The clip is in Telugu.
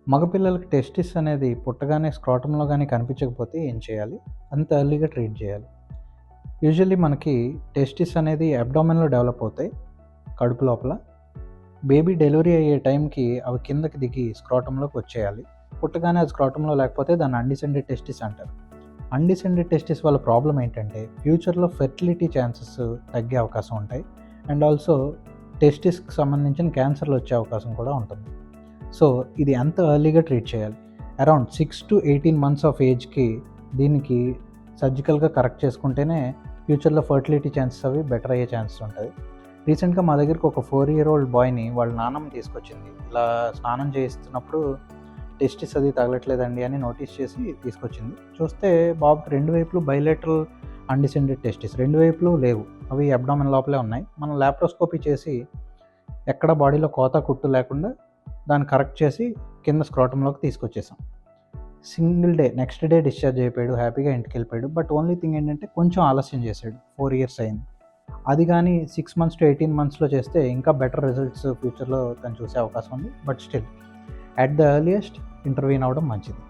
మగపిల్లలకి టెస్టిస్ అనేది పుట్టగానే స్క్రోటంలో గానీ కనిపించకపోతే ఏం చేయాలి? అంత ఎర్లీగా ట్రీట్ చేయాలి. యూజువల్లీ మనకి టెస్టిస్ అనేది అబ్డామెన్‌లో డెవలప్ అవుతాయి కడుపు లోపల. బేబీ డెలివరీ అయ్యే టైంకి అవి కిందకి దిగి స్క్రోటంలోకి వచ్చేయాలి. పుట్టగానే అది స్క్రోటంలో లేకపోతే దాన్ని అన్‌డిసెండెడ్ టెస్టిస్ అంటారు. అన్‌డిసెండెడ్ టెస్టిస్ వల్ల ప్రాబ్లమ్ ఏంటంటే ఫ్యూచర్‌లో ఫెర్టిలిటీ ఛాన్సెస్ తగ్గే అవకాశం ఉంటాయి. అండ్ ఆల్సో టెస్టిస్‌కి సంబంధించిన క్యాన్సర్‌లు వచ్చే అవకాశం కూడా ఉంటుంది. సో ఇది ఎంత ఎర్లీగా ట్రీట్ చేయాలి? అరౌండ్ 6-18 మంత్స్ ఆఫ్ ఏజ్‌కి దీనికి సర్జికల్‌గా కరెక్ట్ చేసుకుంటేనే ఫ్యూచర్‌లో ఫర్టిలిటీ ఛాన్సెస్ అవి బెటర్ అయ్యే ఛాన్సెస్ ఉంటాయి. రీసెంట్‌గా మా దగ్గరికి ఒక 4 ఇయర్ ఓల్డ్ బాయ్‌ని వాళ్ళ నాన్నమ్మ తీసుకొచ్చింది. ఇలా స్నానం చేయిస్తున్నప్పుడు టెస్టిస్ అది తగలట్లేదండి అని నోటీస్ చేసి తీసుకొచ్చింది. చూస్తే బాబుకి 2 వైపులు బైలేటరల్ అన్‌డిసెండెడ్ టెస్టిస్ 2 వైపులు లేవు. అవి అబ్డామెన్ లోపలే ఉన్నాయి. మనం లాప్రోస్కోపీ చేసి ఎక్కడ బాడీలో కోత కుట్టు లేకుండా దాన్ని కరెక్ట్ చేసి కింద స్క్రోటంలోకి తీసుకొచ్చేసాం. Single day next day discharge అయిపోయాడు. హ్యాపీగా ఇంటికి వెళ్ళిపోయాడు. బట్ ఓన్లీ థింగ్ ఏంటంటే కొంచెం ఆలస్యం చేశాడు. 4 ఇయర్స్ అయింది. అది కానీ 6 మంత్స్ టు 18 మంత్స్లో చేస్తే ఇంకా బెటర్ రిజల్ట్స్ ఫ్యూచర్లో తను చూసే అవకాశం ఉంది. But still at the earliest intervene అవ్వడం మంచిది.